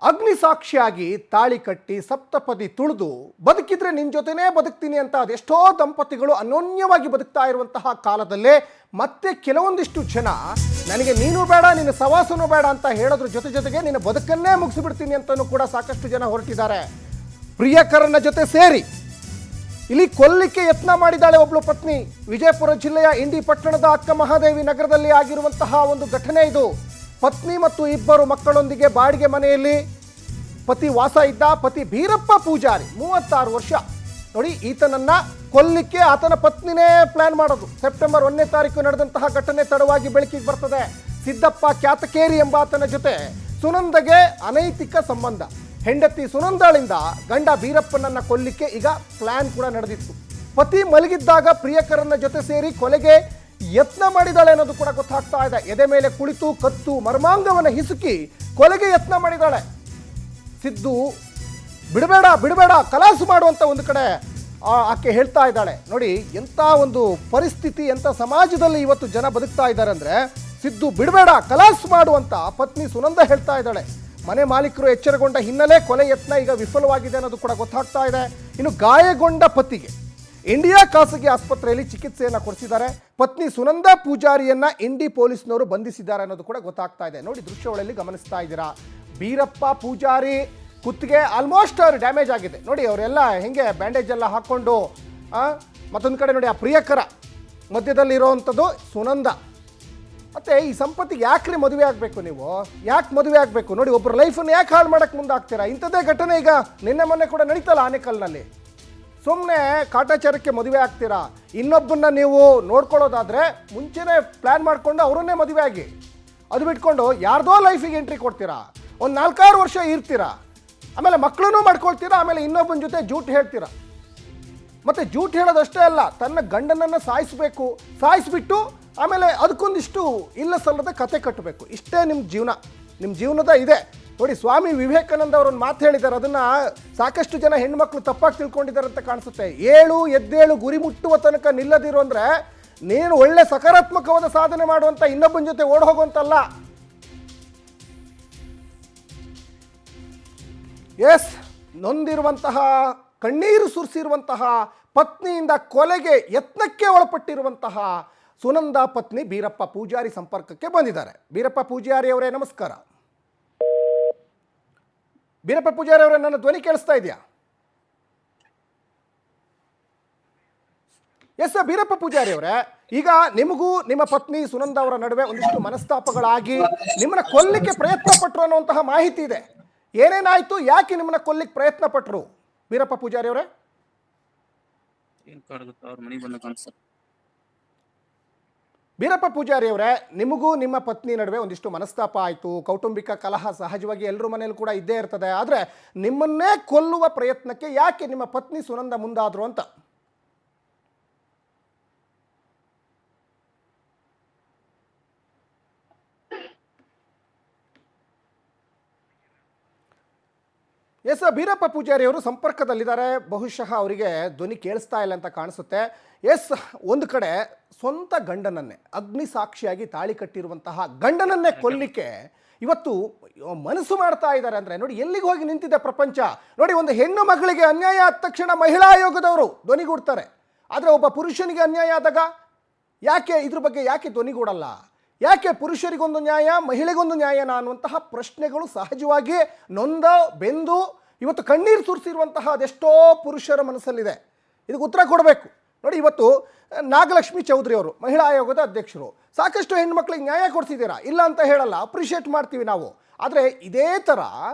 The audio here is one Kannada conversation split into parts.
ಅಗ್ನಿ ಸಾಕ್ಷಿಯಾಗಿ ತಾಳಿ ಕಟ್ಟಿ ಸಪ್ತಪದಿ ತುಳಿದು ಬದುಕಿದ್ರೆ ನಿನ್ನ ಜೊತೆನೇ ಬದುಕ್ತೀನಿ ಅಂತ ಅದೆಷ್ಟೋ ದಂಪತಿಗಳು ಅನ್ಯೋನ್ಯವಾಗಿ ಬದುಕ್ತಾ ಇರುವಂತಹ ಕಾಲದಲ್ಲೇ ಮತ್ತೆ ಕೆಲವೊಂದಿಷ್ಟು ಜನ ನನಗೆ ನೀನು ಬೇಡ ನಿನ್ನ ಸವಾಸನೂ ಬೇಡ ಅಂತ ಹೇಳೋದ್ರ ಜೊತೆಗೆ ನಿನ್ನ ಬದುಕನ್ನೇ ಮುಗಿಸಿಬಿಡ್ತೀನಿ ಅಂತಲೂ ಕೂಡ ಸಾಕಷ್ಟು ಜನ ಹೊರಟಿದ್ದಾರೆ. ಪ್ರಿಯಕರನ ಜೊತೆ ಸೇರಿ ಇಲ್ಲಿ ಕೊಲ್ಲಿಕ್ಕೆ ಯತ್ನ ಮಾಡಿದ್ದಾಳೆ ಒಬ್ಬಳು ಪತ್ನಿ. ವಿಜಯಪುರ ಜಿಲ್ಲೆಯ ಇಂಡಿ ಪಟ್ಟಣದ ಅಕ್ಕ ಮಹಾದೇವಿ ನಗರದಲ್ಲಿ ಆಗಿರುವಂತಹ ಒಂದು ಘಟನೆ ಇದು. ಪತ್ನಿ ಮತ್ತು ಇಬ್ಬರು ಮಕ್ಕಳೊಂದಿಗೆ ಬಾಡಿಗೆ ಮನೆಯಲ್ಲಿ ಪತಿ ವಾಸ ಇದ್ದ. ಪತಿ ಬೀರಪ್ಪ ಪೂಜಾರಿ 36 ವರ್ಷ. ನೋಡಿ, ಈತನನ್ನ ಕೊಲ್ಲಿಕ್ಕೆ ಆತನ ಪತ್ನಿನೇ ಪ್ಲಾನ್ ಮಾಡೋದು. ಸೆಪ್ಟೆಂಬರ್ 1ನೇ ತಾರೀಕು ನಡೆದಂತಹ ಘಟನೆ ತಡವಾಗಿ ಬೆಳಕಿಗೆ ಬರ್ತದೆ. ಸಿದ್ದಪ್ಪ ಕ್ಯಾತಕೇರಿ ಎಂಬಾತನ ಜೊತೆ ಸುನಂದಗೆ ಅನೈತಿಕ ಸಂಬಂಧ. ಹೆಂಡತಿ ಸುನಂದಾಳಿಂದ ಗಂಡ ಬೀರಪ್ಪನನ್ನ ಕೊಲ್ಲಿಕ್ಕೆ ಈಗ ಪ್ಲಾನ್ ಕೂಡ ನಡೆದಿತ್ತು. ಪತಿ ಮಲಗಿದ್ದಾಗ ಪ್ರಿಯಕರನ ಜೊತೆ ಸೇರಿ ಕೊಲೆಗೆ ಯತ್ನ ಮಾಡಿದಾಳೆ ಅನ್ನೋದು ಕೂಡ ಗೊತ್ತಾಗ್ತಾ ಇದೆ. ಎದೆ ಮೇಲೆ ಕುಳಿತು ಕತ್ತು ಮರ್ಮಾಂಗವನ್ನು ಹಿಸುಕಿ ಕೊಲೆಗೆ ಯತ್ನ ಮಾಡಿದಾಳೆ. ಸಿದ್ದು ಬಿಡಬೇಡ ಬಿಡಬೇಡ ಕಲಾಸು ಮಾಡುವಂತ ಒಂದು ಕಡೆ ಆಕೆ ಹೇಳ್ತಾ ಇದ್ದಾಳೆ. ನೋಡಿ, ಎಂಥ ಒಂದು ಪರಿಸ್ಥಿತಿ, ಎಂಥ ಸಮಾಜದಲ್ಲಿ ಇವತ್ತು ಜನ ಬದುಕ್ತಾ ಇದ್ದಾರೆ ಅಂದರೆ, ಸಿದ್ದು ಬಿಡಬೇಡ ಕಲಾಸು ಮಾಡುವಂತ ಪತ್ನಿ ಸುನಂದ ಹೇಳ್ತಾ ಇದ್ದಾಳೆ. ಮನೆ ಮಾಲೀಕರು ಎಚ್ಚರಗೊಂಡ ಹಿನ್ನೆಲೆ ಕೊಲೆ ಯತ್ನ ಈಗ ವಿಫಲವಾಗಿದೆ ಅನ್ನೋದು ಕೂಡ ಗೊತ್ತಾಗ್ತಾ ಇದೆ. ಇನ್ನು ಗಾಯಗೊಂಡ ಪತಿಗೆ ಇಂಡಿಯಾ ಖಾಸಗಿ ಆಸ್ಪತ್ರೆಯಲ್ಲಿ ಚಿಕಿತ್ಸೆಯನ್ನು ಕೊಡಿಸಿದ್ದಾರೆ. ಪತ್ನಿ ಸುನಂದಾ ಪೂಜಾರಿಯನ್ನ ಇಂಡಿ ಪೊಲೀಸ್ನವರು ಬಂಧಿಸಿದ್ದಾರೆ ಅನ್ನೋದು ಕೂಡ ಗೊತ್ತಾಗ್ತಾ ಇದೆ. ನೋಡಿ, ದೃಶ್ಯಾವಳಿಯಲ್ಲಿ ಗಮನಿಸ್ತಾ ಇದ್ದೀರಾ. ಬೀರಪ್ಪ ಪೂಜಾರಿ ಕುತ್ತಿಗೆ ಆಲ್ಮೋಸ್ಟ್ ಅವ್ರು ಡ್ಯಾಮೇಜ್ ಆಗಿದೆ. ನೋಡಿ, ಅವರೆಲ್ಲ ಹೆಂಗೆ ಬ್ಯಾಂಡೇಜ್ ಎಲ್ಲ ಹಾಕ್ಕೊಂಡು, ಮತ್ತೊಂದು ಕಡೆ ನೋಡಿ ಆ ಪ್ರಿಯಕರ ಮಧ್ಯದಲ್ಲಿರೋವಂಥದ್ದು ಸುನಂದ. ಮತ್ತು ಈ ಸಂಪತ್ತಿಗೆ ಯಾಕ್ರಿ ಮದುವೆ ಆಗಬೇಕು? ನೀವು ಯಾಕೆ ಮದುವೆ ಆಗಬೇಕು? ನೋಡಿ, ಒಬ್ಬರ ಲೈಫನ್ನು ಯಾಕೆ ಹಾಳು ಮಾಡೋಕ್ಕೆ ಮುಂದಾಗ್ತೀರಾ? ಇಂಥದ್ದೇ ಘಟನೆ ಈಗ ನಿನ್ನೆ ಮೊನ್ನೆ ಕೂಡ ನಡೀತಲ್ಲ ಆನೇಕಲ್ನಲ್ಲಿ. ಸುಮ್ಮನೆ ಕಾಟಾಚಾರಕ್ಕೆ ಮದುವೆ ಆಗ್ತೀರಾ? ಇನ್ನೊಬ್ಬನ್ನ ನೀವು ನೋಡ್ಕೊಳ್ಳೋದಾದರೆ ಮುಂಚೆನೇ ಪ್ಲ್ಯಾನ್ ಮಾಡಿಕೊಂಡು ಅವರನ್ನೇ ಮದುವೆ ಆಗಿ, ಅದು ಬಿಟ್ಕೊಂಡು ಯಾರ್ದೋ ಲೈಫಿಗೆ ಎಂಟ್ರಿ ಕೊಡ್ತೀರಾ. ಒಂದು 4-6 ವರ್ಷ ಇರ್ತೀರಾ, ಆಮೇಲೆ ಮಕ್ಕಳನ್ನೂ ಮಾಡ್ಕೊಳ್ತೀರಾ, ಆಮೇಲೆ ಇನ್ನೊಬ್ಬನ ಜೊತೆ ಜೂಟ್ ಹೇಳ್ತೀರಾ. ಮತ್ತು ಜೂಟ್ ಹೇಳೋದಷ್ಟೇ ಅಲ್ಲ, ತನ್ನ ಗಂಡನನ್ನು ಸಾಯಿಸಬೇಕು, ಸಾಯಿಸಿಬಿಟ್ಟು ಆಮೇಲೆ ಅದಕ್ಕೊಂದಿಷ್ಟು ಇಲ್ಲ ಸಲ್ಲದ ಕತೆ ಕಟ್ಟಬೇಕು. ಇಷ್ಟೇ ನಿಮ್ಮ ಜೀವನ, ನಿಮ್ಮ ಜೀವನದ ಇದೆ. ನೋಡಿ, ಸ್ವಾಮಿ ವಿವೇಕಾನಂದ ಅವರೊಂದು ಮಾತು ಹೇಳಿದ್ದಾರೆ. ಅದನ್ನು ಸಾಕಷ್ಟು ಜನ ಹೆಣ್ಮಕ್ಳು ತಪ್ಪಾಗಿ ತಿಳ್ಕೊಂಡಿದ್ದಾರೆ ಅಂತ ಕಾಣಿಸುತ್ತೆ. ಎದ್ದೇಳು ಗುರಿ ಮುಟ್ಟುವ ತನಕ ನಿಲ್ಲದಿರು ಅಂದರೆ ನೀನು ಒಳ್ಳೆ ಸಕಾರಾತ್ಮಕವಾದ ಸಾಧನೆ ಮಾಡುವಂಥ ಇನ್ನೊಬ್ಬನ ಜೊತೆ ಓಡ್ ಹೋಗುವಂತಲ್ಲ. ಎಸ್, ನೊಂದಿರುವಂತಹ, ಕಣ್ಣೀರು ಸುರಿಸಿರುವಂತಹ ಪತ್ನಿಯಿಂದ ಕೊಲೆಗೆ ಯತ್ನಕ್ಕೆ ಒಳಪಟ್ಟಿರುವಂತಹ ಸುನಂದಾ ಪತ್ನಿ ಬೀರಪ್ಪ ಪೂಜಾರಿ ಸಂಪರ್ಕಕ್ಕೆ ಬಂದಿದ್ದಾರೆ. ಬೀರಪ್ಪ ಪೂಜಾರಿ ಅವರೇ, ನಮಸ್ಕಾರ. ಬೀರಪ್ಪ ಪೂಜಾರಿ ಅವರೇ, ನನ್ನ ಧ್ವನಿ ಕೇಳಿಸ್ತಾ ಇದೆಯಾ? ಎಸ್ ಬೀರಪ್ಪ ಪೂಜಾರಿ ಅವರೇ, ಈಗ ನಿಮಗೂ ನಿಮ್ಮ ಪತ್ನಿ ಸುನಂದಾ ಅವರ ನಡುವೆ ಒಂದಿಷ್ಟು ಮನಸ್ತಾಪಗಳಾಗಿ ನಿಮ್ಮನ್ನ ಕೊಲ್ಲಿಕ್ಕೆ ಪ್ರಯತ್ನ ಪಟ್ಟರು ಅನ್ನುವಂತಹ ಮಾಹಿತಿ ಇದೆ. ಏನೇನಾಯ್ತು? ಯಾಕೆ ನಿಮ್ಮನ್ನ ಕೊಲ್ಲಿಕ್ಕೆ ಪ್ರಯತ್ನ ಪಟ್ಟರು ಬೀರಪ್ಪ ಪೂಜಾರಿ ಅವರೇ? ಬೀರಪ್ಪ ಪೂಜಾರಿ ಅವರೇ, ನಿಮಗೂ ನಿಮ್ಮ ಪತ್ನಿ ನಡುವೆ ಒಂದಿಷ್ಟು ಮನಸ್ತಾಪ ಆಯಿತು, ಕೌಟುಂಬಿಕ ಕಲಹ ಸಹಜವಾಗಿ ಎಲ್ಲರ ಮನೇಲಿ ಕೂಡ ಇದ್ದೇ ಇರ್ತದೆ. ಆದರೆ ನಿಮ್ಮನ್ನೇ ಕೊಲ್ಲುವ ಪ್ರಯತ್ನಕ್ಕೆ ಯಾಕೆ ನಿಮ್ಮ ಪತ್ನಿ ಸುನಂದ ಮುಂದಾದರು ಅಂತ? ಎಸ್, ಬೀರಪ್ಪ ಪೂಜಾರಿ ಅವರು ಸಂಪರ್ಕದಲ್ಲಿದ್ದಾರೆ. ಬಹುಶಃ ಅವರಿಗೆ ಧ್ವನಿ ಕೇಳಿಸ್ತಾ ಇಲ್ಲ ಅಂತ ಕಾಣಿಸುತ್ತೆ. ಎಸ್, ಒಂದು ಕಡೆ ಸ್ವಂತ ಗಂಡನನ್ನೇ ಅಗ್ನಿ ಸಾಕ್ಷಿಯಾಗಿ ತಾಳಿ ಕಟ್ಟಿರುವಂತಹ ಗಂಡನನ್ನೇ ಕೊಲ್ಲಿಕ್ಕೆ ಇವತ್ತು ಮನಸ್ಸು ಮಾಡ್ತಾ ಇದ್ದಾರೆ ಅಂದರೆ, ನೋಡಿ ಎಲ್ಲಿಗೆ ಹೋಗಿ ನಿಂತಿದೆ ಪ್ರಪಂಚ. ನೋಡಿ, ಒಂದು ಹೆಣ್ಣು ಮಗಳಿಗೆ ಅನ್ಯಾಯ ಆದ ತಕ್ಷಣ ಮಹಿಳಾ ಆಯೋಗದವರು ಧ್ವನಿಗೂಡ್ತಾರೆ. ಆದರೆ ಒಬ್ಬ ಪುರುಷನಿಗೆ ಅನ್ಯಾಯ ಆದಾಗ ಯಾಕೆ ಇದ್ರ ಬಗ್ಗೆ ಯಾಕೆ ಧ್ವನಿಗೂಡಲ್ಲ? ಯಾಕೆ ಪುರುಷರಿಗೊಂದು ನ್ಯಾಯ, ಮಹಿಳೆಗೊಂದು ನ್ಯಾಯನ ಅನ್ನುವಂತಹ ಪ್ರಶ್ನೆಗಳು ಸಹಜವಾಗಿ ನೊಂದ ಬೆಂದು ಇವತ್ತು ಕಣ್ಣೀರು ಸುರಿಸಿರುವಂತಹ ಅದೆಷ್ಟೋ ಪುರುಷರ ಮನಸ್ಸಲ್ಲಿದೆ. ಇದಕ್ಕೆ ಉತ್ತರ ಕೊಡಬೇಕು. ನೋಡಿ, ಇವತ್ತು ನಾಗಲಕ್ಷ್ಮಿ ಚೌಧರಿ ಅವರು ಮಹಿಳಾ ಆಯೋಗದ ಅಧ್ಯಕ್ಷರು. ಸಾಕಷ್ಟು ಹೆಣ್ಮಕ್ಳಿಗೆ ನ್ಯಾಯ ಕೊಡಿಸಿದ್ದೀರಾ, ಇಲ್ಲ ಅಂತ ಹೇಳಲ್ಲ, ಅಪ್ರಿಷಿಯೇಟ್ ಮಾಡ್ತೀವಿ ನಾವು. ಆದರೆ ಇದೇ ಥರ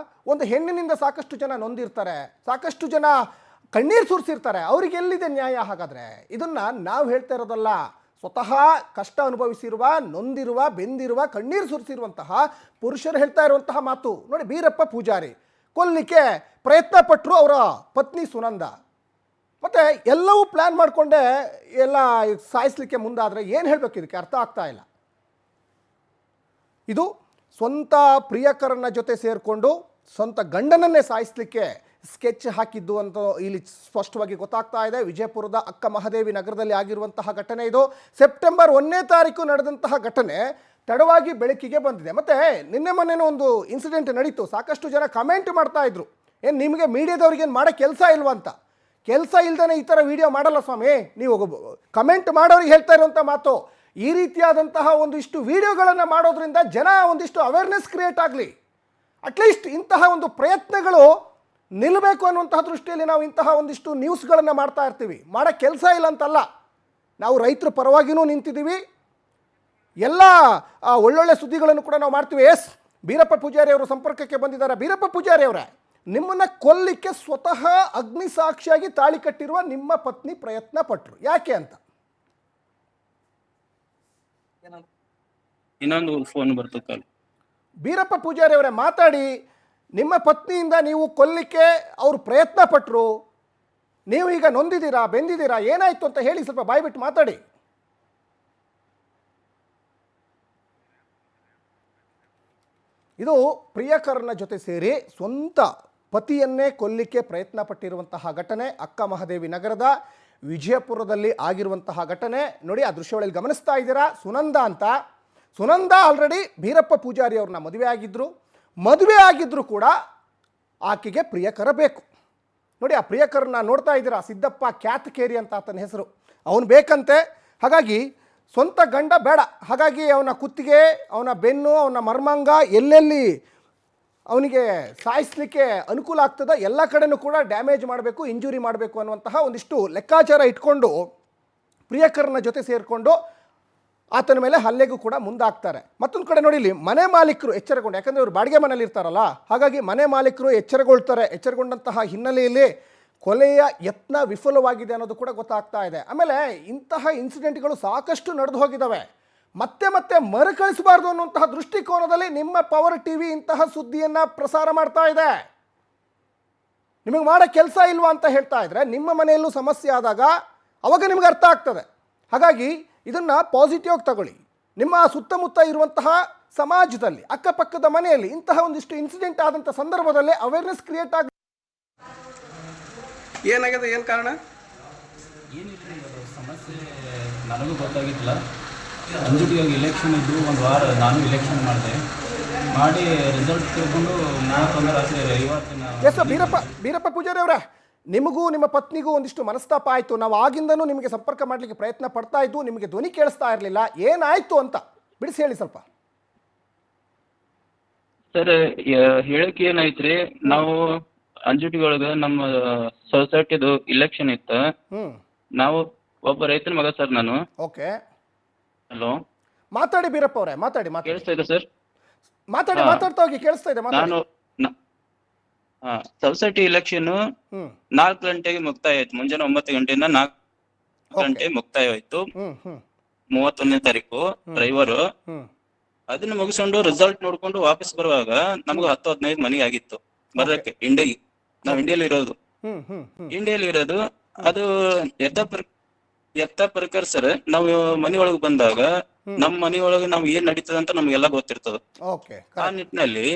ಒಂದು ಹೆಣ್ಣಿನಿಂದ ಸಾಕಷ್ಟು ಜನ ನೊಂದಿರ್ತಾರೆ, ಸಾಕಷ್ಟು ಜನ ಕಣ್ಣೀರು ಸುರಿಸಿರ್ತಾರೆ. ಅವ್ರಿಗೆ ಎಲ್ಲಿದೆ ನ್ಯಾಯ? ಹಾಗಾದರೆ ಇದನ್ನು ನಾವು ಹೇಳ್ತಾ ಇರೋದಲ್ಲ, ಸ್ವತಃ ಕಷ್ಟ ಅನುಭವಿಸಿರುವ, ನೊಂದಿರುವ, ಬೆಂದಿರುವ, ಕಣ್ಣೀರು ಸುರಿಸಿರುವಂತಹ ಪುರುಷರು ಹೇಳ್ತಾ ಇರುವಂತಹ ಮಾತು. ನೋಡಿ, ಬೀರಪ್ಪ ಪೂಜಾರಿ ಕೊಲ್ಲಿಕ್ಕೆ ಪ್ರಯತ್ನ ಪಟ್ಟರು ಅವರ ಪತ್ನಿ ಸುನಂದ. ಮತ್ತು ಎಲ್ಲವೂ ಪ್ಲ್ಯಾನ್ ಮಾಡಿಕೊಂಡೆ ಎಲ್ಲ ಸಾಯಿಸಲಿಕ್ಕೆ ಮುಂದಾದರೆ ಏನು ಹೇಳಬೇಕು? ಇದಕ್ಕೆ ಅರ್ಥ ಆಗ್ತಾ ಇಲ್ಲ. ಇದು ಸ್ವಂತ ಪ್ರಿಯಕರನ ಜೊತೆ ಸೇರಿಕೊಂಡು ಸ್ವಂತ ಗಂಡನನ್ನೇ ಸಾಯಿಸಲಿಕ್ಕೆ ಸ್ಕೆಚ್ ಹಾಕಿದ್ದು ಅಂತ ಇಲ್ಲಿ ಸ್ಪಷ್ಟವಾಗಿ ಗೊತ್ತಾಗ್ತಾ ಇದೆ. ವಿಜಯಪುರದ ಅಕ್ಕ ಮಹಾದೇವಿ ನಗರದಲ್ಲಿ ಆಗಿರುವಂತಹ ಘಟನೆ ಇದು. ಸೆಪ್ಟೆಂಬರ್ 1ನೇ ತಾರೀಕು ನಡೆದಂತಹ ಘಟನೆ. ತಡವಾಗಿ ಬೆಳಕಿಗೆ ಬಂದಿದೆ. ಮತ್ತು ನಿನ್ನೆ ಮೊನ್ನೆನೂ ಒಂದು ಇನ್ಸಿಡೆಂಟ್ ನಡೀತು. ಸಾಕಷ್ಟು ಜನ ಕಮೆಂಟ್ ಮಾಡ್ತಾ ಇದ್ರು, ಏನು ನಿಮಗೆ ಮೀಡಿಯಾದವ್ರಿಗೇನು ಮಾಡೋ ಕೆಲಸ ಇಲ್ವಾ ಅಂತ. ಕೆಲಸ ಇಲ್ದೇ ಈ ಥರ ವಿಡಿಯೋ ಮಾಡಲ್ಲ ಸ್ವಾಮಿ. ನೀವು ಕಮೆಂಟ್ ಮಾಡೋರಿಗೆ ಹೇಳ್ತಾ ಇರುವಂಥ ಮಾತು, ಈ ರೀತಿಯಾದಂತಹ ಒಂದಿಷ್ಟು ವಿಡಿಯೋಗಳನ್ನು ಮಾಡೋದ್ರಿಂದ ಜನ ಒಂದಿಷ್ಟು ಅವೇರ್ನೆಸ್ ಕ್ರಿಯೇಟ್ ಆಗಲಿ, ಅಟ್ಲೀಸ್ಟ್ ಇಂತಹ ಒಂದು ಪ್ರಯತ್ನಗಳು ನಿಲ್ಲಬೇಕು ಅನ್ನುವಂತಹ ದೃಷ್ಟಿಯಲ್ಲಿ ನಾವು ಇಂತಹ ಒಂದಿಷ್ಟು ನ್ಯೂಸ್ಗಳನ್ನು ಮಾಡ್ತಾ ಇರ್ತೀವಿ. ಮಾಡೋ ಕೆಲಸ ಇಲ್ಲ ಅಂತಲ್ಲ, ನಾವು ರೈತರ ಪರವಾಗಿಯೂ ನಿಂತಿದ್ದೀವಿ, ಎಲ್ಲ ಒಳ್ಳೊಳ್ಳೆ ಸುದ್ದಿಗಳನ್ನು ಕೂಡ ನಾವು ಮಾಡ್ತೀವಿ. ಎಸ್, ಬೀರಪ್ಪ ಪೂಜಾರಿ ಅವರು ಸಂಪರ್ಕಕ್ಕೆ ಬಂದಿದ್ದಾರೆ. ಬೀರಪ್ಪ ಪೂಜಾರಿ ಅವರೇ, ನಿಮ್ಮನ್ನು ಕೊಲ್ಲಿಕ್ಕೆ ಸ್ವತಃ ಅಗ್ನಿ ಸಾಕ್ಷಿಯಾಗಿ ತಾಳಿ ಕಟ್ಟಿರುವ ನಿಮ್ಮ ಪತ್ನಿ ಪ್ರಯತ್ನ ಪಟ್ಟರು, ಯಾಕೆ ಅಂತ? ಇನ್ನೊಂದು ಫೋನ್ ಬರ್ತದೆ. ಬೀರಪ್ಪ ಪೂಜಾರಿ ಅವರೇ ಮಾತಾಡಿ. ನಿಮ್ಮ ಪತ್ನಿಯಿಂದ ನೀವು ಕೊಲ್ಲಿಕ್ಕೆ ಅವರು ಪ್ರಯತ್ನ ಪಟ್ಟರು, ನೀವು ಈಗ ನೊಂದಿದ್ದೀರಾ, ಬೆಂದಿದ್ದೀರಾ, ಏನಾಯ್ತು ಅಂತ ಹೇಳಿ, ಸ್ವಲ್ಪ ಬಾಯ್ಬಿಟ್ಟು ಮಾತಾಡಿ. ಇದು ಪ್ರಿಯಕರನ ಜೊತೆ ಸೇರಿ ಸ್ವಂತ ಪತಿಯನ್ನೇ ಕೊಲ್ಲಿಕ್ಕೆ ಪ್ರಯತ್ನ ಪಟ್ಟಿರುವಂತಹ ಘಟನೆ ಅಕ್ಕ ಮಹಾದೇವಿ ನಗರದ ವಿಜಯಪುರದಲ್ಲಿ ಆಗಿರುವಂತಹ ಘಟನೆ ನೋಡಿ. ಆ ದೃಶ್ಯಗಳಲ್ಲಿ ಗಮನಿಸ್ತಾ ಇದ್ದೀರಾ. ಸುನಂದ ಅಂತ, ಸುನಂದ ಆಲ್ರೆಡಿ ಬೀರಪ್ಪ ಪೂಜಾರಿ ಅವ್ರನ್ನ ಮದುವೆ ಆಗಿದ್ದರೂ ಕೂಡ ಆಕೆಗೆ ಪ್ರಿಯಕರ ಬೇಕು ನೋಡಿ. ಆ ಪ್ರಿಯಕರನ್ನ ನೋಡ್ತಾ ಇದ್ದೀರಾ, ಸಿದ್ದಪ್ಪ ಕ್ಯಾತ್ಕೇರಿ ಅಂತ ಆತನ ಹೆಸರು, ಅವನು ಬೇಕಂತೆ. ಹಾಗಾಗಿ ಸ್ವಂತ ಗಂಡ ಬೇಡ, ಹಾಗಾಗಿ ಅವನ ಕುತ್ತಿಗೆ, ಅವನ ಬೆನ್ನು, ಅವನ ಮರ್ಮಾಂಗ ಎಲ್ಲೆಲ್ಲಿ ಅವನಿಗೆ ಸಾಯಿಸಲಿಕ್ಕೆ ಅನುಕೂಲ ಆಗ್ತದೆ ಎಲ್ಲ ಕಡೆನೂ ಕೂಡ ಡ್ಯಾಮೇಜ್ ಮಾಡಬೇಕು, ಇಂಜುರಿ ಮಾಡಬೇಕು ಅನ್ನುವಂತಹ ಒಂದಿಷ್ಟು ಲೆಕ್ಕಾಚಾರ ಇಟ್ಕೊಂಡು ಪ್ರಿಯಕರನ ಜೊತೆ ಸೇರಿಕೊಂಡು ಆತನ ಮೇಲೆ ಹಲ್ಲೆಗೂ ಕೂಡ ಮುಂದಾಗ್ತಾರೆ. ಮತ್ತೊಂದು ಕಡೆ ನೋಡಿ, ಇಲ್ಲಿ ಮನೆ ಮಾಲೀಕರು ಎಚ್ಚರಗೊಂಡು, ಯಾಕಂದರೆ ಇವರು ಬಾಡಿಗೆ ಮನೇಲಿ ಇರ್ತಾರಲ್ಲ, ಹಾಗಾಗಿ ಮನೆ ಮಾಲೀಕರು ಎಚ್ಚರಗೊಂಡಂತಹ ಹಿನ್ನೆಲೆಯಲ್ಲಿ ಕೊಲೆಯ ಯತ್ನ ವಿಫಲವಾಗಿದೆ ಅನ್ನೋದು ಕೂಡ ಗೊತ್ತಾಗ್ತಾ ಇದೆ. ಆಮೇಲೆ ಇಂತಹ ಇನ್ಸಿಡೆಂಟ್ಗಳು ಸಾಕಷ್ಟು ನಡೆದು ಹೋಗಿದ್ದಾವೆ, ಮತ್ತೆ ಮತ್ತೆ ಮರುಕಳಿಸಬಾರ್ದು ಅನ್ನುವಂತಹ ದೃಷ್ಟಿಕೋನದಲ್ಲಿ ನಿಮ್ಮ ಪವರ್ ಟಿವಿ ಇಂತಹ ಸುದ್ದಿಯನ್ನು ಪ್ರಸಾರ ಮಾಡ್ತಾ ಇದೆ. ನಿಮಗೆ ಮಾಡೋ ಕೆಲಸ ಇಲ್ವಾ ಅಂತ ಹೇಳ್ತಾ ಇದ್ರೆ, ನಿಮ್ಮ ಮನೆಯಲ್ಲೂ ಸಮಸ್ಯೆ ಆದಾಗ ಅವಾಗ ನಿಮ್ಗೆ ಅರ್ಥ ಆಗ್ತದೆ. ಹಾಗಾಗಿ ಇದನ್ನು ಪಾಸಿಟಿವ್ ಆಗಿ ತಗೊಳ್ಳಿ. ನಿಮ್ಮ ಸುತ್ತಮುತ್ತ ಇರುವಂತಹ ಸಮಾಜದಲ್ಲಿ, ಅಕ್ಕಪಕ್ಕದ ಮನೆಯಲ್ಲಿ ಇಂತಹ ಒಂದಿಷ್ಟು ಇನ್ಸಿಡೆಂಟ್ ಆದಂಥ ಸಂದರ್ಭದಲ್ಲಿ ಅವೇರ್ನೆಸ್ ಕ್ರಿಯೇಟ್ ಆಗ. ಏನಾಗಿದೆ, ಏನು ಕಾರಣ? ಏನಿಲ್ಲ, ಸಮಸ್ಯೆ ನನಗೂ ಗೊತ್ತಾಗಿಲ್ಲ. ಅಂಜುಟಿಯಾಗಿ ಎಲೆಕ್ಷನ್ ಇದ್ದು ಒಂದು ವಾರ ನಾನು ಎಲೆಕ್ಷನ್ ಮಾಡಿ ರಿಸಲ್ಟ್ ತಿಳ್ಕೊಂಡು 31 ರಾತ್ರಿ ಇವತ್ತು. ಬೀರಪ್ಪ ಪೂಜಾರಿ ಅವರೇ, ನಿಮಗೂ ನಿಮ್ಮ ಪತ್ನಿಗೂ ಒಂದಿಷ್ಟು ಮನಸ್ತಾಪ ಆಯಿತು. ನಾವು ಆಗಿಂದನೂ ನಿಮಗೆ ಸಂಪರ್ಕ ಮಾಡಲಿಕ್ಕೆ ಪ್ರಯತ್ನ ಪಡ್ತಾ ಇದ್ದು, ನಿಮಗೆ ಧ್ವನಿ ಕೇಳಿಸ್ತಾ ಇರಲಿಲ್ಲ, ಏನಾಯಿತು ಅಂತ ಬಿಡಿಸಿ ಹೇಳಿ ಸ್ವಲ್ಪ. ಸರ್, ಹೇಳಕ್ಕೆ ಏನಾಯ್ತ್ರಿ, ನಾವು ಅಂಜುಟಿ ಒಳಗ ನಮ್ಮ ಸೊಸೈಟಿದು ಇಲೆಕ್ಷನ್ ಇತ್ತು. ನಾವು ಒಬ್ಬ ರೈತನ ಮಗ ಸರ್ ನಾನು. ಓಕೆ, ಹಲೋ, ಮಾತಾಡಿ ಬೀರಪ್ಪ ಅವರೇ, ಮಾತಾಡಿ. ಕೇಳಿಸ್ತಾ ಇದೆ ಸರ್? ಮಾತಾಡ್ತಾ ಹೋಗಿ, ಕೇಳಿಸ್ತಾ ಇದೆ. ನಾನು ಸೊಸೈಟಿ ಇಲೆಕ್ಷನ್ 4 ಗಂಟೆಗೆ ಮುಕ್ತಾಯ ಆಯ್ತು. ಮುಂಜಾನೆ 9 ಗಂಟೆಯಿಂದ 4 ಗಂಟೆ ಮುಕ್ತಾಯ ಆಯ್ತು. 31ನೇ ತಾರೀಕು ಡ್ರೈವರು ಅದನ್ನ ಮುಗಿಸ್ಕೊಂಡು ರಿಸಲ್ಟ್ ನೋಡ್ಕೊಂಡು ವಾಪಸ್ ಬರುವಾಗ ನಮ್ಗೆ 10-15 ಮನೆಗೆ ಆಗಿತ್ತು ಬರಕ್ಕೆ. ನಾವು ಇಂಡಿಯಲ್ಲಿ ಇರೋದು. ಅದು ಎತ್ತ ಪ್ರಕಾರ ಸರ್, ನಾವು ಮನೆಯೊಳಗೆ ಬಂದಾಗ ನಮ್ಮ ಮನೆಯೊಳಗೆ ನಾವು ಏನ್ ನಡೀತದ ಅಂತ ನಮ್ಗೆಲ್ಲ ಗೊತ್ತಿರ್ತದ. ಆ ನಿಟ್ಟಿನಲ್ಲಿ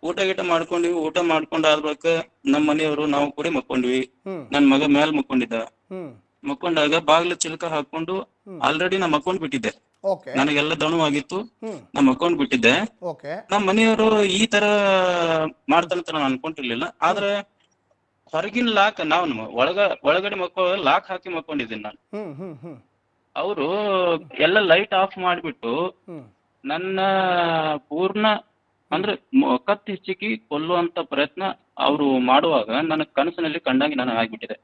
ಊಟ ಗೀಟ ಮಾಡ್ಕೊಂಡ್ವಿ. ಊಟ ಮಾಡ್ಕೊಂಡ್ ಬಳಿಕ ನಮ್ಮ ಮನೆಯವರು ನಾವು ಕೂಡ ಮಕ್ಕೊಂಡ್ವಿ. ನನ್ ಮಗ ಮೇಲ್ ಮಕ್ಕೊಂಡಿದ್ದ. ಮಕ್ಕೊಂಡಾಗ ಬಾಗ್ಲು ಚಿಲ್ಕ ಹಾಕೊಂಡು ಆಲ್ರೆಡಿ ನಾ ಮಕ್ಕೊಂಡ್ ಬಿಟ್ಟಿದ್ದೆ. ನನಗೆಲ್ಲ ದಣುವಾಗಿತ್ತು, ನಾ ಮಕ್ಕೊಂಡ್ ಬಿಟ್ಟಿದ್ದೆ. ನಮ್ಮ ಮನೆಯವರು ಈ ತರ ಮಾಡ್ತಾರಂತ ನಾನು ಅನ್ಕೊಂಡಿರ್ಲಿಲ್ಲ. ಆದ್ರೆ ಹೊರಗಿನ ಲಾಕ್ ಒಳಗಡೆ ಲಾಕ್ ಹಾಕಿ ಮಕ್ಕೊಂಡಿದ್ದೀನಿ ನಾನು. ಅವರು ಎಲ್ಲ ಲೈಟ್ ಆಫ್ ಮಾಡ್ಬಿಟ್ಟು ನನ್ನ ಪೂರ್ಣ ಅಂದ್ರೆ ಕತ್ತಿ ಹಿಚ್ಚಿಕಿ ಕೊಲ್ಲುವಂತ ಪ್ರಯತ್ನ ಅವರು ಮಾಡುವಾಗ ನನ್ನ ಕನಸಿನಲ್ಲಿ ಕಂಡಂಗೆ ನನಗೆ ಆಗ್ಬಿಟ್ಟಿದೆ.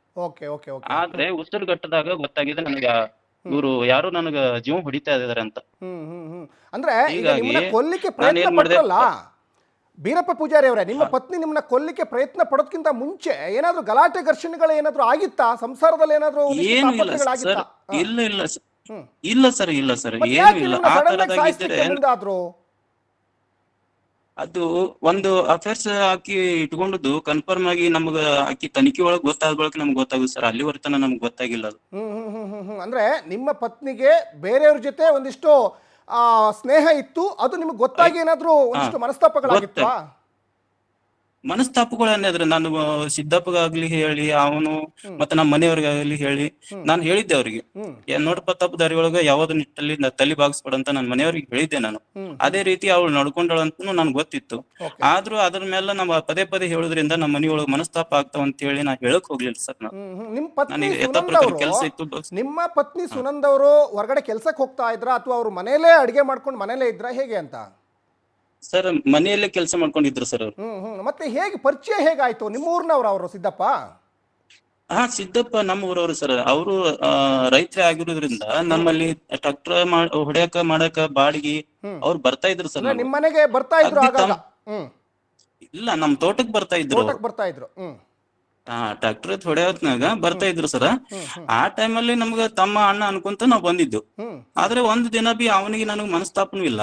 ಆದ್ರೆ ಉಸಿರುಗಟ್ಟದಾಗ ಗೊತ್ತಾಗಿದೆ ನನಗೆ ಇವರು ಯಾರು ನನಗ ಜೀವ ಹೊಡಿತಾ ಇದಾರೆ ಅಂತ. ಅಂದ್ರೆ ಕೊಲ್ಲಿಕ್ಕೆ ಪ್ರಯತ್ನ ಪಡ್ರಲ್ಲ ಬೀರಪ್ಪ ಪೂಜಾರಿ ಅವರೇ, ನಿಮ್ಮ ಪತ್ನಿ ನಿಮ್ಮನ್ನ ಕೊಲ್ಲಿಕ್ಕೆ ಪ್ರಯತ್ನ ಪಡೋದಕ್ಕಿಂತ ಮುಂಚೆ ಏನಾದ್ರು ಗಲಾಟೆ ಘರ್ಷಣೆಗಳು ಏನಾದ್ರು ಆಗಿತ್ತಾ ಸಂಸಾರದಲ್ಲಿ? ಏನಾದ್ರು ಏನು ಇಲ್ಲ ಸರ್, ಇಲ್ಲ ಸರ್, ಏನು ಇಲ್ಲ. ಆ ತರದಾಗಿದ್ದರೆ ಅದು ಒಂದು ಅಫೇರ್ಸ್ ಹಾಕಿ ಇಟ್ಕೊಂಡದ್ದು ಕನ್ಫರ್ಮ್ ಆಗಿ ನಮ್ಗ ಆಕಿ ತನಿಖೆ ಒಳಗ್ ಗೊತ್ತಾದ ಬಳಿಕ ನಮ್ಗೆ ಗೊತ್ತಾಗುತ್ತೆ ಸರ್. ಅಲ್ಲಿವರೆಗೆ ತನಕ ನಮ್ಗೆ ಗೊತ್ತಾಗಿಲ್ಲ ಅದು. ಅಂದ್ರೆ ನಿಮ್ಮ ಪತ್ನಿಗೆ ಬೇರೆಯವ್ರ ಜೊತೆ ಒಂದಿಷ್ಟು ಸ್ನೇಹ ಇತ್ತು, ಅದು ನಿಮ್ಗೆ ಗೊತ್ತಾಗಿ ಏನಾದ್ರು ಒಂದಿಷ್ಟು ಮನಸ್ತಾಪಗಳಾಗಿತ್ತಾ? ಮನಸ್ತಾಪಗಳು ಅನ್ನೋದ್ರೆ ನಾನು ಸಿದ್ದಪ್ಪಗಾಗ್ಲಿ ಹೇಳಿ ಅವನು ಮತ್ತೆ ನಮ್ಮ ಮನೆಯವ್ರಿಗಾಗ್ಲಿ ಹೇಳಿ ನಾನು ಹೇಳಿದ್ದೆ ಅವ್ರಿಗೆ ನೋಡಪ್ಪ ತಪ್ಪು ದಾರಿ ಒಳಗ ಯಾವ್ದು ನಿಟ್ಟಲ್ಲಿ ತಲೆ ಬಾಗಿಸ್ಬೇಡ ಅಂತ ನನ್ನ ಮನೆಯವ್ರಿಗೆ ಹೇಳಿದ್ದೆ ನಾನು. ಅದೇ ರೀತಿ ಅವಳು ನಡ್ಕೊಂಡಳಂತೂ ನನ್ಗೆ ಗೊತ್ತಿತ್ತು. ಆದ್ರೂ ಅದ್ರ ಮೇಲೆ ನಮ್ಮ ಪದೇ ಪದೇ ಹೇಳೋದ್ರಿಂದ ನಮ್ಮ ಮನೆಯೊಳಗೆ ಮನಸ್ತಾಪ ಆಗ್ತಾವ ಅಂತ ಹೇಳಿ ನಾ ಹೇಳಕ್ ಹೋಗ್ಲಿಲ್ಲ ಸರ್. ನಿಮ್ಮ ಪತ್ನಿ ನನಗೆ ಯಥಾ ಪ್ರಕಾರ ಕೆಲಸ ಇತ್ತು. ನಿಮ್ಮ ಪತ್ನಿ ಸುನಂದ್ ಅವರು ಹೊರಗಡೆ ಕೆಲ್ಸಕ್ಕೆ ಹೋಗ್ತಾ ಇದ್ರ ಅಥವಾ ಅವ್ರು ಮನೇಲೇ ಅಡಿಗೆ ಮಾಡ್ಕೊಂಡು ಮನೇಲೇ ಇದ್ರ ಹೇಗೆ ಅಂತ? ಸರ್ ಮನೆಯಲ್ಲೇ ಕೆಲಸ ಮಾಡ್ಕೊಂಡಿದ್ರು ಸರ್ ಅವ್ರು. ಮತ್ತೆ ಹೇಗೆ ಪರಿಚಯ ಹೇಗಾಯ್ತು? ನಿಮ್ಮ ಊರ್ನವ್ರು ಅವರು ಸಿದ್ದಪ್ಪ? ಹಾ, ಸಿದ್ದಪ್ಪ ನಮ್ಮ ಊರವ್ರು ಸರ್. ಅವರು ರೈತರೇ ಆಗಿರೋದ್ರಿಂದ ನಮ್ಮಲ್ಲಿ ಟ್ರಾಕ್ಟರ್ ಹೊಡ್ಯಾಕ ಮಾಡಾಕ ಬಾಡಿಗೆ ಅವ್ರು ಬರ್ತಾ ಇದ್ರು ಸರ್. ನಿಮ್ಮ ಮನೆಗೆ ಬರ್ತಾ ಇದ್ರು ಆಗಾಗ? ಇಲ್ಲ, ನಮ್ ತೋಟಕ್ ಬರ್ತಾ ಇದ್ರು. ಬರ್ತಾ ಇದ್ರು. ಟ್ರಾಕ್ಟರ್ ಹೊಡೆಯೋತ್ನಾಗ ಬರ್ತಾ ಇದ್ರು ಸರ್. ಆ ಟೈಮಲ್ಲಿ ನಮ್ಗ ತಮ್ಮ ಅಣ್ಣ ಅನ್ಕೊಂತ ನಾವ್ ಬಂದಿದ್ದು. ಆದ್ರೆ ಒಂದ್ ದಿನ ಬಿ ಅವನಿಗೆ ನನಗ್ ಮನಸ್ತಾಪನೂ ಇಲ್ಲ,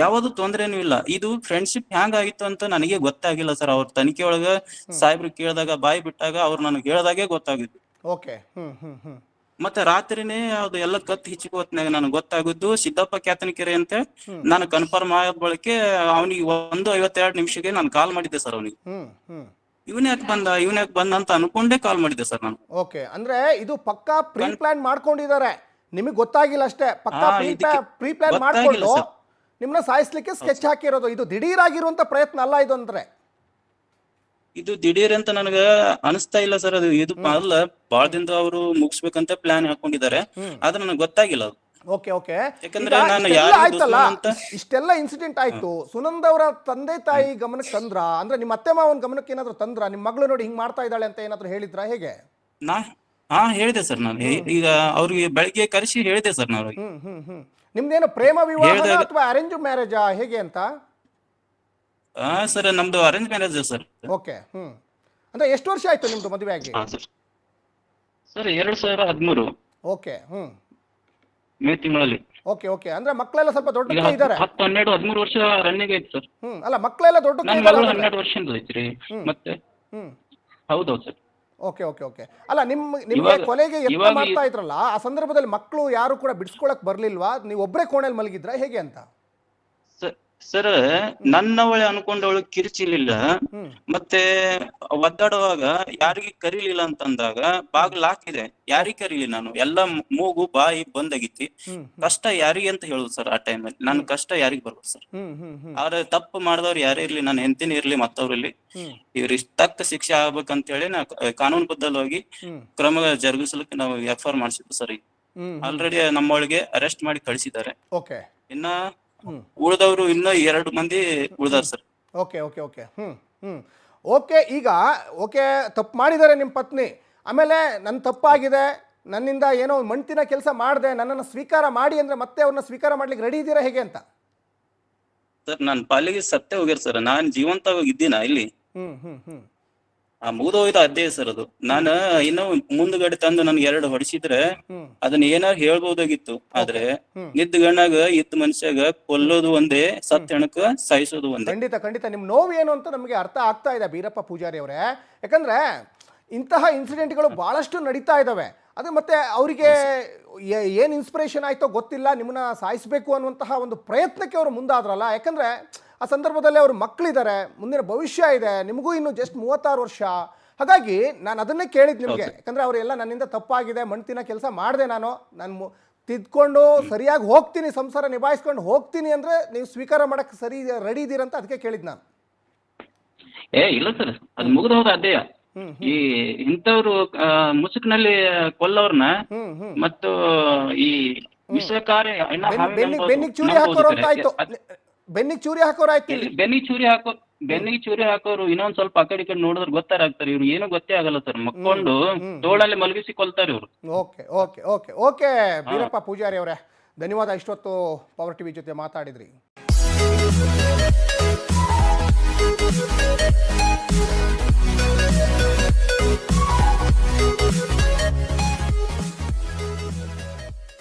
ಯಾವ್ದು ತೊಂದ್ರೆನೂ ಇಲ್ಲ. ಇದು ಫ್ರೆಂಡ್ಶಿಪ್ ಹ್ಯಾಂಗ್ ಆಗಿತ್ತು ಅಂತ ನನಗೆ ಗೊತ್ತಾಗಿಲ್ಲ ಸರ್. ಅವ್ರ ತನಿಖೆ ಒಳಗ ಸಾಹೇಬ್ರು ಕೇಳಿದಾಗ ಬಾಯಿ ಬಿಟ್ಟಾಗ ಅವ್ರು ನನಗೆ ಹೇಳ್ದಾಗೆ ಗೊತ್ತಾಗಿದ್ದು. ಮತ್ತೆ ರಾತ್ರಿನೇ ಅದು ಎಲ್ಲ ಕತ್ ಹಿಚ್ಕೋತ್ನಾಗ ನನಗೆ ಗೊತ್ತಾಗಿದ್ದು ಸಿದ್ದಪ್ಪ ಕ್ಯಾತನಕೆರೆ ಅಂತ. ನಾನು ಕನ್ಫರ್ಮ್ ಆದ ಬಳಿಕೆ ಅವನಿಗೆ 1:52 ನಿಮಿಷಕ್ಕೆ ನಾನು ಕಾಲ್ ಮಾಡಿದ್ದೆ ಸರ್ ಅವನಿಗೆ. ಇವನ್ ಯಾಕೆ ಬಂದ ಅಂತ ಅನ್ಕೊಂಡೇ ಕಾಲ್ ಮಾಡಿದ್ದೆ ಸರ್ ನಾನು. ಓಕೆ, ಅಂದ್ರೆ ಇದು ಪಕ್ಕಾ ಪ್ರೀ ಪ್ಲಾನ್ ಮಾಡ್ಕೊಂಡಿದ್ದಾರೆ, ನಿಮಗೆ ಗೊತ್ತಾಗಿಲ್ಲ ಅಷ್ಟೇ. ಪಕ್ಕಾ ಪ್ರೀ ಪ್ಲಾನ್ ಮಾಡ್ಕೊಂಡು ನಿಮ್ನ ಸಾಯಿಸ್ಲಿಕ್ಕೆ ಸ್ಕೆಚ್ ಹಾಕಿರೋದು. ಇದು ದಿಢೀರ್ ಆಗಿರುವಂತ ಪ್ರಯತ್ನ ಅಲ್ಲ ಇದು. ಅಂದ್ರೆ ಇದು ದಿಢೀರ್ ಅಂತ ನನಗ ಅನಿಸ್ತಾ ಇಲ್ಲ ಸರ್. ಅದು ಇದು ಅಲ್ಲ, ಬಾಳ ದಿನದ ಅವರು ಮುಗಿಸ್ಬೇಕಂತ ಪ್ಲಾನ್ ಹಾಕೊಂಡಿದ್ದಾರೆ. ಆದ್ರೆ ನನಗೆ ಗೊತ್ತಾಗಿಲ್ಲ ಅದು. ಓಕೆ ಓಕೆ, ಯಾಕಂದ್ರೆ ನಾನು ಆಯ್ತಲ್ಲ, ಇಷ್ಟೆಲ್ಲ ಇನ್ಸಿಡೆಂಟ್ ಆಯ್ತು. ಸುನಂದ್ ಅವರ ತಂದೆ ತಾಯಿ ಗಮನಕ್ಕೆ ತಂದ್ರ? ಅಂದ್ರೆ ನಿಮ್ಮ ಅತ್ತೆ ಮಾವನ ಗಮನಕ್ಕೆ ಏನಾದ್ರು ತಂದ್ರ? ನಿಮ್ಮ ಮಗಳು ನೋಡಿ ಹಿಂಗ್ ಮಾಡ್ತಾ ಇದ್ದಾಳೆ ಅಂತ ಏನಾದ್ರು ಹೇಳಿದ್ರ? ಹೇಗೆ? ಹೇಳಿದೆ ಸರ್ ನಾನು. ಈಗ ಅವ್ರಿಗೆ ಬೆಳಿಗ್ಗೆ ಕರೆಸಿ ಹೇಳಿದೆ ಸರ್ ನಾನು. ನಿಮ್ದೇನು ಪ್ರೇಮ ವಿವಾಹ ಅಥವಾ ಅರೇಂಜ್ ಮ್ಯಾರೇಜಾ ಹೇಗೆ ಅಂತ? ಸರ್ ನಮ್ದು ಅರೇಂಜ್ ಮ್ಯಾರೇಜ್ ಸರ್. ಓಕೆ, ಅಂದ್ರೆ ಎಷ್ಟು ವರ್ಷ ಆಯ್ತು ನಿಮ್ದು ಮದುವೆ ಆಗಿ? ಸರ್ 2013. ಓಕೆ, ಮೇ ತಿಂಗಳಲ್ಲಿ. ಓಕೆ ಓಕೆ, ಅಂದ್ರೆ ಮಕ್ಕಳೆಲ್ಲ ಸ್ವಲ್ಪ ದೊಡ್ಡ ಇದ್ದಾರೆ? 10, 12, 13 ವರ್ಷ ರನ್ನಿಂಗ್ ಐತಿ ಸರ್. ಅಲ್ಲ, ಮಕ್ಕಳೆಲ್ಲ ದೊಡ್ಡ? ನನ್ನ ಮಗಳು 12 ವರ್ಷದಿಂದ ಐತ್ರಿ. ಮತ್ತೆ ಹೌದೌದು ಸರ್. Okay okay okay. ಅಲ್ಲ, ನಿಮ್ಗೆ ಕೊಲೆಗೆ ಯತ್ನ ಮಾಡ್ತಾ ಇದ್ರಲ್ಲ, ಆ ಸಂದರ್ಭದಲ್ಲಿ ಮಕ್ಕಳು ಯಾರು ಕೂಡ ಬಿಡಿಸ್ಕೊಳಕ್ ಬರ್ಲಿಲ್ವಾ? ನೀವು ಒಬ್ಬರೇ ಕೋಣೆಯಲ್ಲಿ ಮಲಗಿದ್ರ ಹೇಗೆ ಅಂತ? ಸರ್ ನನ್ನವಳೆ ಅನ್ಕೊಂಡವಳು ಕಿರ್ಚಿಲಿಲ್ಲ. ಮತ್ತೆ ಒದ್ದಾಡುವಾಗ ಯಾರಿಗೆ ಕರೀಲಿಲ್ಲ ಅಂತಂದಾಗ ಬಾಗಿಲು ಹಾಕಿದೆ, ಯಾರಿಗೆ ಕರೀಲಿ ನಾನು? ಎಲ್ಲ ಮೂಗು ಬಾಯಿ ಬಂದಾಗಿತಿ. ಕಷ್ಟ ಯಾರಿಗೆ ಅಂತ ಹೇಳುದು ಸರ್. ಆ ಟೈಮಲ್ಲಿ ನನ್ ಕಷ್ಟ ಯಾರಿಗ್ ಬರ್ಬೋದು ಸರ್? ಆದ್ರೆ ತಪ್ಪು ಮಾಡಿದವ್ರು ಯಾರೇ ಇರ್ಲಿ, ನಾನು ಹೆಂಡತಿನೇ ಇರ್ಲಿ ಮತ್ತವ್ರಲ್ಲಿ, ಇವ್ರಿಗೆ ತಕ್ಕ ಶಿಕ್ಷೆ ಆಗ್ಬೇಕಂತ ಹೇಳಿ ನಾ ಕಾನೂನು ಬದ್ಧವಾಗಿ ಕ್ರಮ ಜರುಗಿಸಲಿಕ್ಕೆ ನಾವು FIR ಮಾಡಿಸಿದ್ವಿ ಸರ್. ಆಲ್ರೆಡಿ ನಮ್ಮೊಳಗೆ ಅರೆಸ್ಟ್ ಮಾಡಿ ಕಳಿಸಿದ್ದಾರೆ. ಇನ್ನ ಉಳಿದವರು ಇನ್ನ 2 ಮಂದಿ ಉಳಿದಾರ sir. Okay okay okay okay. ಈಗ ಓಕೆ, ತಪ್ಪು ಮಾಡಿದ್ದಾರೆ ನಿಮ್ಮ ಪತ್ನಿ. ಆಮೇಲೆ ನನ್ನ ತಪ್ಪಾಗಿದೆ, ನನ್ನಿಂದ ಏನೋ ಮಣ್ತಿನ ಕೆಲಸ ಮಾಡಿದೆ, ನನ್ನನ್ನು ಸ್ವೀಕಾರ ಮಾಡಿ ಅಂದ್ರೆ ಮತ್ತೆ ಅವ್ರನ್ನ ಸ್ವೀಕಾರ ಮಾಡ್ಲಿಕ್ಕೆ ರೆಡಿ ಇದ್ದೀರಾ ಹೇಗೆ ಅಂತ? ಸರ್ ನನ್ನ ಪಾಲಿಗೆ ಸತ್ಯ ಹೋಗ್ಯಾರ ಸರ್. ನಾನ್ ಜೀವಂತವಾಗಿ ಇದ್ದೀನ ಇಲ್ಲಿ? ಮುಗಿದೋಯ್ದ ಅಧ್ಯಾಯ ಸರ್ ಅದು. ನಾನು ಇನ್ನೂ ಮುಂದ್ಗಡೆ ತಂದು ನನ್ಗೆ 2 ಹೊಡಿಸಿದ್ರೆ ಅದನ್ನ ಏನಾರು ಹೇಳ್ಬೋದಾಗಿತ್ತು. ಆದ್ರೆ ನಿದ್ದ ಗಣ್ಣಾಗ ಇದ್ದ ಮನುಷ್ಯಾಗ ಕೊಲ್ಲೋದು ಒಂದೇ, ಸತ್ ಹೆಣಕ ಸಾಯಿಸೋದು ಒಂದೇ. ಖಂಡಿತ ಖಂಡಿತ ನಿಮ್ ನೋವು ಏನು ಅಂತ ನಮಗೆ ಅರ್ಥ ಆಗ್ತಾ ಇದೆ ಬೀರಪ್ಪ ಪೂಜಾರಿ ಅವರೇ. ಯಾಕಂದ್ರೆ ಇಂತಹ ಇನ್ಸಿಡೆಂಟ್ಗಳು ಬಹಳಷ್ಟು ನಡೀತಾ ಇದಾವೆ. ಅದು ಮತ್ತೆ ಅವರಿಗೆ ಏನ್ ಇನ್ಸ್ಪಿರೇಷನ್ ಆಯ್ತೋ ಗೊತ್ತಿಲ್ಲ, ನಿಮ್ಮನ್ನ ಸಾಯಿಸಬೇಕು ಅನ್ನುವಂತಹ ಒಂದು ಪ್ರಯತ್ನಕ್ಕೆ ಅವರು ಮುಂದಾದ್ರಲ್ಲ. ಯಾಕಂದ್ರೆ ಆ ಸಂದರ್ಭದಲ್ಲಿ ಅವ್ರ ಮಕ್ಕಳಿದ್ದಾರೆ, ಮುಂದಿನ ಭವಿಷ್ಯ ಇದೆ, ನಿಮಗೂ ಇನ್ನು ಜಸ್ಟ್ 36 ವರ್ಷ. ಹಾಗಾಗಿ ನಾನು ಅದನ್ನೇ ಕೇಳಿದ್ ನಿಮಗೆ. ಯಾಕಂದ್ರೆ ಅವರೆಲ್ಲ ನನ್ನಿಂದ ತಪ್ಪಾಗಿದೆ, ಮಣ್ತಿನ ಕೆಲಸ ಮಾಡಿದೆ, ನಾನು ತಿದ್ಕೊಂಡು ಸರಿಯಾಗಿ ಹೋಗ್ತೀನಿ, ಸಂಸಾರ ನಿಭಾಯಿಸ್ಕೊಂಡು ಹೋಗ್ತೀನಿ ಅಂದ್ರೆ ನೀವು ಸ್ವೀಕಾರ ಮಾಡಕ್ ಸರಿ ರೆಡಿ ಇದೀರಂತ ಅದಕ್ಕೆ ಕೇಳಿದ್ ನಾನು. ಇಲ್ಲ ಸರ್, ಅದು ಮುಗಿದ ಹೋದ ಅಧ್ಯಾಯ. ಈ ಇಂಥವ್ರು ಮುಸುಕ್ನಲ್ಲಿ ಕೊಲ್ಲವ್ರನ್ನ ಮತ್ತು ಈ ವಿಷಕಾರಿ ಬೆನ್ನಿಗೆ ಚೂರಿ ಹಾಕೋರಾಯ್ತು, ಬೆನ್ನಿಗೆ ಚೂರಿ ಹಾಕೋರಾಯ್ತು. ಬೆನ್ನಿಗೆ ಚೂರಿ ಹಾಕೋರು ಇನ್ನೊಂದ್ ಸ್ವಲ್ಪ ಆ ಕಡೆ ನೋಡಿದ್ರೆ ಗೊತ್ತಾಗ್ತಾರೆ. ಇವ್ರು ಏನು ಗೊತ್ತೇ ಆಗಲ್ಲ ಸರ್. ಮಕ್ಕೊಂಡು ತೋಳಲ್ಲಿ ಮಲಗಿಸಿ ಕೊಲ್ತಾರೆ ಇವ್ರು. Okay okay okay okay Beerappa Pujari ಅವರೇ, ಧನ್ಯವಾದ. ಇಷ್ಟೊತ್ತು ಪವರ್ ಟಿವಿ ಜೊತೆ ಮಾತಾಡಿದ್ರಿ.